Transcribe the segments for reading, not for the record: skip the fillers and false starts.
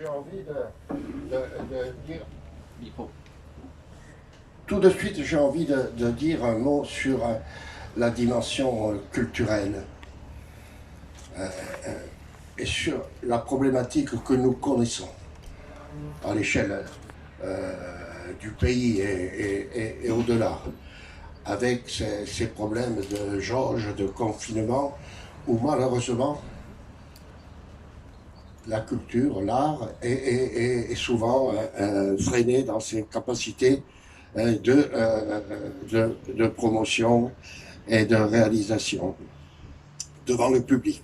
j'ai envie de dire... Micro. Tout de suite, j'ai envie de dire un mot sur la dimension culturelle et sur la problématique que nous connaissons à l'échelle du pays et au-delà, avec ces problèmes de jauge, de confinement, où malheureusement la culture, l'art est souvent freiné dans ses capacités de promotion et de réalisation devant le public.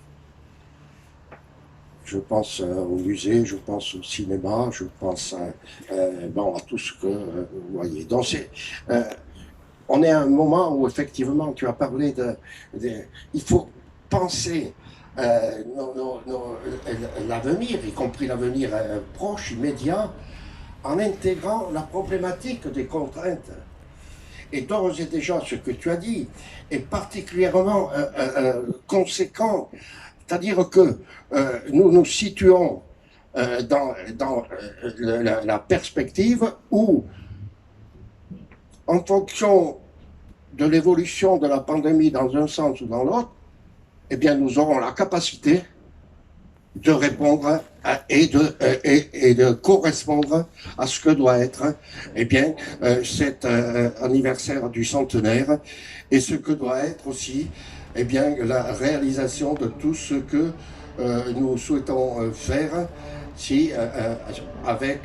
Je pense au musée, je pense au cinéma, je pense à tout ce que vous voyez. Donc on est à un moment où effectivement tu as parlé il faut penser l'avenir, y compris l'avenir proche, immédiat, en intégrant la problématique des contraintes. Et d'ores et déjà, ce que tu as dit est particulièrement conséquent, c'est-à-dire que nous nous situons dans la perspective où, en fonction de l'évolution de la pandémie dans un sens ou dans l'autre, eh bien, nous aurons la capacité de répondre et de correspondre à ce que doit être cet anniversaire du centenaire et ce que doit être aussi la réalisation de tout ce que nous souhaitons faire avec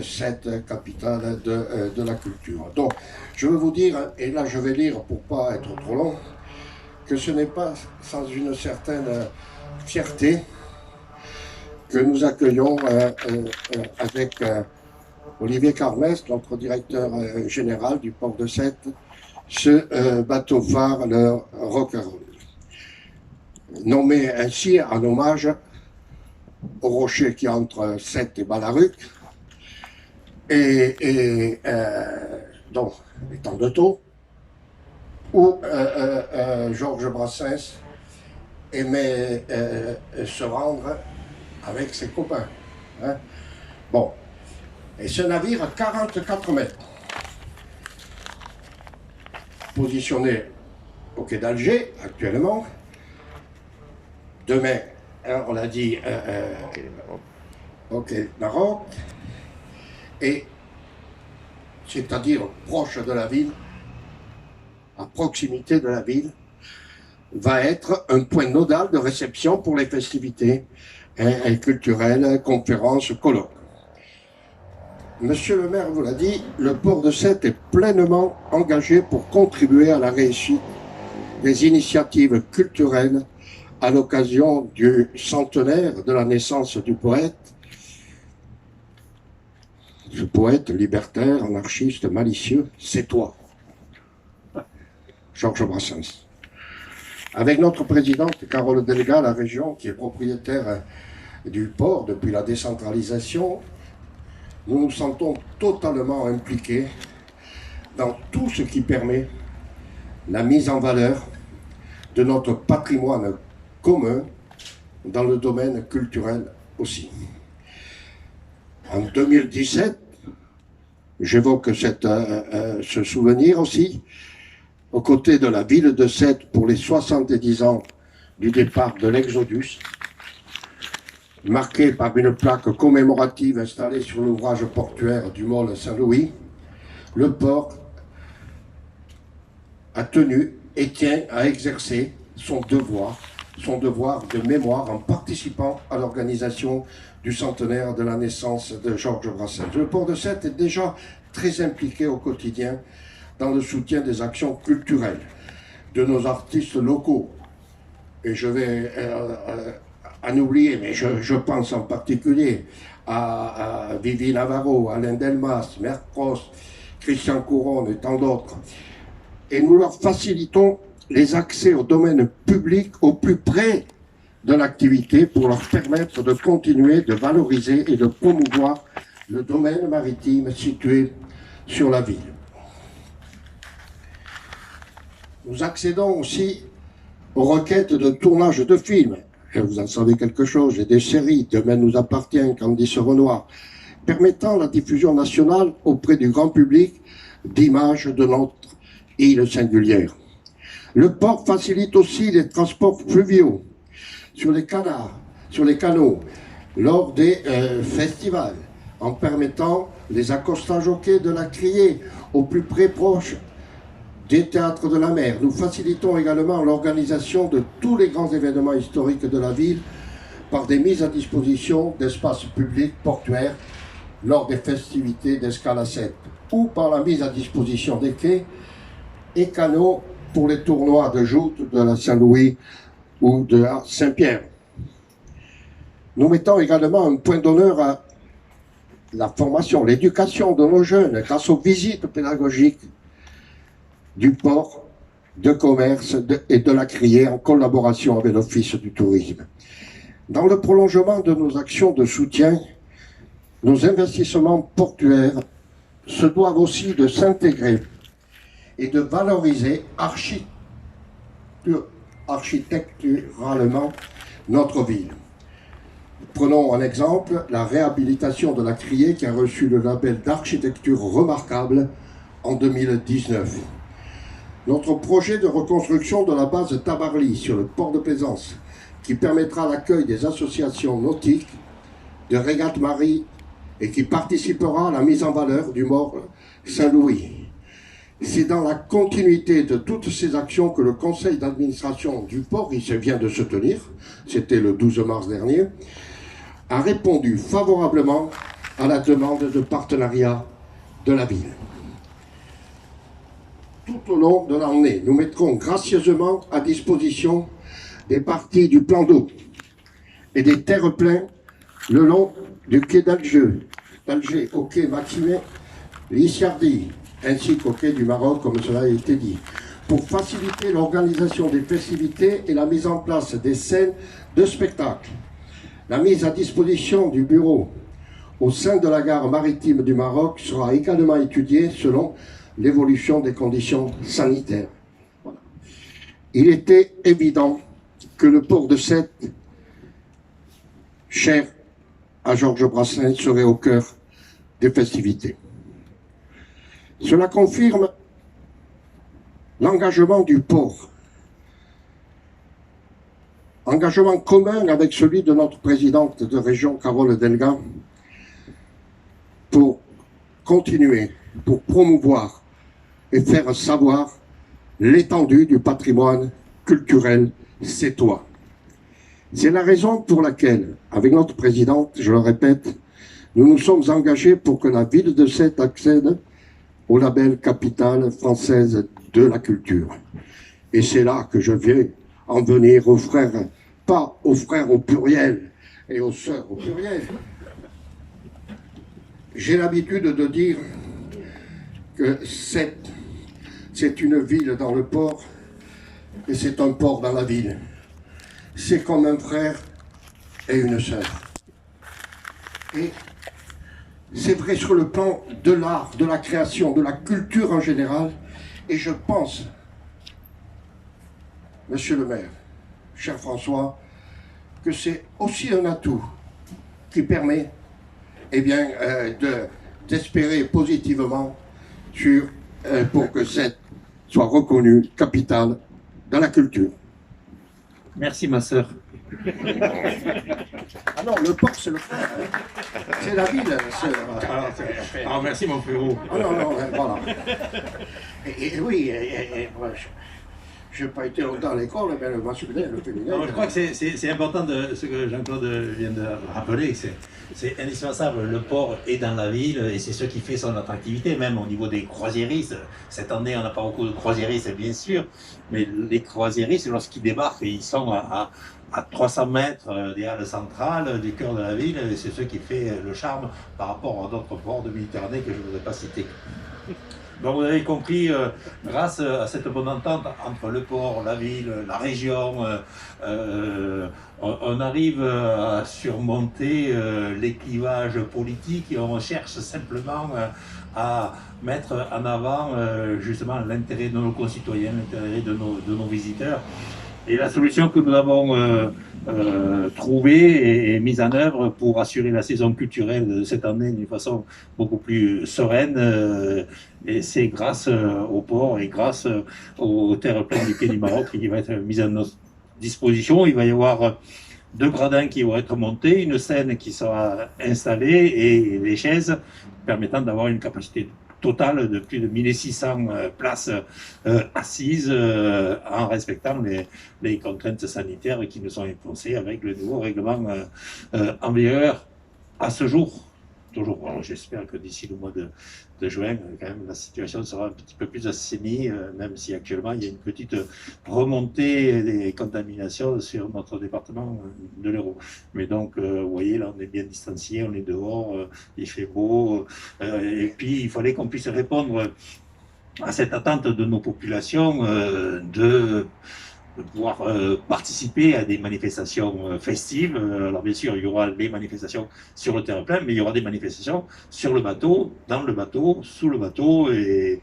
cette capitale de la culture. Donc, je veux vous dire, et là je vais lire pour ne pas être trop long, que ce n'est pas sans une certaine fierté que nous accueillons avec Olivier Carmès, notre directeur général du port de Sète, ce bateau phare, le Rock'n'Roll, nommé ainsi en hommage au rocher qui entre Sète et Balaruc, donc étant de taux, où Georges Brassens aimait se rendre avec ses copains. Hein. Bon. Et ce navire a 44 mètres, positionné au quai d'Alger actuellement. Demain, on l'a dit, au quai Maroc, et c'est-à-dire proche de la ville, à proximité de la ville, va être un point nodal de réception pour les festivités culturelles, conférences, colloques. Monsieur le maire vous l'a dit, le port de Sète est pleinement engagé pour contribuer à la réussite des initiatives culturelles à l'occasion du centenaire de la naissance du poète, ce poète libertaire, anarchiste, malicieux, c'est toi, Georges Brassens. Avec notre présidente Carole Delga, la région qui est propriétaire du port depuis la décentralisation, nous nous sentons totalement impliqués dans tout ce qui permet la mise en valeur de notre patrimoine commun dans le domaine culturel aussi. En 2017, j'évoque ce souvenir aussi, aux côtés de la ville de Sète pour les 70 ans du départ de l'Exodus, marqué par une plaque commémorative installée sur l'ouvrage portuaire du môle Saint-Louis, le port a tenu et tient à exercer son devoir de mémoire en participant à l'organisation du centenaire de la naissance de Georges Brassens. Le port de Sète est déjà très impliqué au quotidien dans le soutien des actions culturelles de nos artistes locaux. Et je vais en oublier, mais je pense en particulier à Vivi Navarro, Alain Delmas, Mercros, Christian Couronne et tant d'autres. Et nous leur facilitons les accès au domaine public au plus près de l'activité pour leur permettre de continuer de valoriser et de promouvoir le domaine maritime situé sur la ville. Nous accédons aussi aux requêtes de tournage de films vous en savez quelque chose, et des séries, Demain nous appartient, Candice Renoir, permettant la diffusion nationale auprès du grand public d'images de notre île singulière. Le port facilite aussi les transports fluviaux sur les canards, sur les canaux, lors des festivals, en permettant les accostages au quai de la Criée, au plus près proche des théâtres de la mer. Nous facilitons également l'organisation de tous les grands événements historiques de la ville par des mises à disposition d'espaces publics portuaires lors des festivités d'Escale à Sète, ou par la mise à disposition des quais et canaux pour les tournois de joutes de la Saint-Louis ou de la Saint-Pierre. Nous mettons également un point d'honneur à la formation, l'éducation de nos jeunes grâce aux visites pédagogiques du port, de commerce et de la Criée en collaboration avec l'Office du tourisme. Dans le prolongement de nos actions de soutien, nos investissements portuaires se doivent aussi de s'intégrer et de valoriser architecturalement notre ville. Prenons en exemple la réhabilitation de la Criée qui a reçu le label d'architecture remarquable en 2019. Notre projet de reconstruction de la base Tabarly sur le port de Plaisance, qui permettra l'accueil des associations nautiques de Régate Marie et qui participera à la mise en valeur du mort Saint-Louis. C'est dans la continuité de toutes ces actions que le conseil d'administration du port, il vient de se tenir, c'était le 12 mars dernier, a répondu favorablement à la demande de partenariat de la ville. Tout au long de l'année, nous mettrons gracieusement à disposition des parties du plan d'eau et des terre-pleins le long du quai d'Alger au quai Maximin Lisciardi, ainsi qu'au quai du Maroc, comme cela a été dit, pour faciliter l'organisation des festivités et la mise en place des scènes de spectacle. La mise à disposition du bureau au sein de la gare maritime du Maroc sera également étudiée selon l'évolution des conditions sanitaires. Voilà. Il était évident que le port de Sète, cher à Georges Brassens, serait au cœur des festivités. Cela confirme l'engagement du port, engagement commun avec celui de notre présidente de région, Carole Delga, pour continuer, pour promouvoir et faire savoir l'étendue du patrimoine culturel sétois. C'est la raison pour laquelle, avec notre présidente, je le répète, nous nous sommes engagés pour que la ville de Sète accède au label Capitale française de la culture. Et c'est là que je viens en venir aux frères, pas aux frères au pluriel et aux sœurs au pluriel. J'ai l'habitude de dire que Sète, c'est une ville dans le port et c'est un port dans la ville. C'est comme un frère et une sœur. Et c'est vrai sur le plan de l'art, de la création, de la culture en général. Et je pense, monsieur le maire, cher François, que c'est aussi un atout qui permet d'espérer positivement pour que Sète soit reconnue capitale de la culture. Merci ma sœur. Ah non, le port c'est le frère. C'est la ville, sœur. Ah, merci mon frérot. Ah non, non, voilà. Et oui, moi, je n'ai pas été longtemps à l'école, mais le masculin et le féminin. Non, je crois que c'est important de ce que Jean-Claude vient de rappeler. C'est indispensable. Le port est dans la ville et c'est ce qui fait son attractivité, même au niveau des croisiéristes. Cette année, on n'a pas beaucoup de croisiéristes, bien sûr, mais les croisiéristes, lorsqu'ils débarquent, ils sont à 300 mètres des halles centrales, du cœur de la ville, et c'est ce qui fait le charme par rapport à d'autres ports de Méditerranée que je ne voudrais pas citer. Donc vous avez compris, grâce à cette bonne entente entre le port, la ville, la région, on arrive à surmonter les clivages politiques et on cherche simplement à mettre en avant justement l'intérêt de nos concitoyens, l'intérêt de nos visiteurs. Et la solution que nous avons trouvée et mise en œuvre pour assurer la saison culturelle de cette année d'une façon beaucoup plus sereine, et c'est grâce au port et grâce au terre-plein du Quai du Maroc qui va être mise à notre disposition. Il va y avoir 2 gradins qui vont être montés, une scène qui sera installée et les chaises permettant d'avoir une capacité totale de plus de 1600 places assises en respectant les contraintes sanitaires qui nous sont imposées avec le nouveau règlement en vigueur à ce jour. Toujours, bon, j'espère que d'ici le mois de juin, quand même, la situation sera un petit peu plus assainie, même si actuellement il y a une petite remontée des contaminations sur notre département de l'Hérault. Mais donc, vous voyez, là, on est bien distancié, on est dehors, il fait beau, et puis il fallait qu'on puisse répondre à cette attente de nos populations de pouvoir participer à des manifestations festives. Alors bien sûr, il y aura des manifestations sur le terre-plein, mais il y aura des manifestations sur le bateau, dans le bateau, sous le bateau, et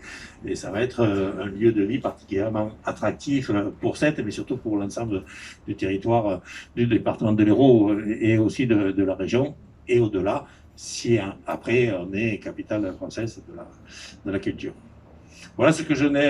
ça va être un lieu de vie particulièrement attractif pour cette, mais surtout pour l'ensemble du territoire du département de l'Hérault et aussi de la région, et au-delà, si après on est capitale française de la culture. Voilà ce que je n'ai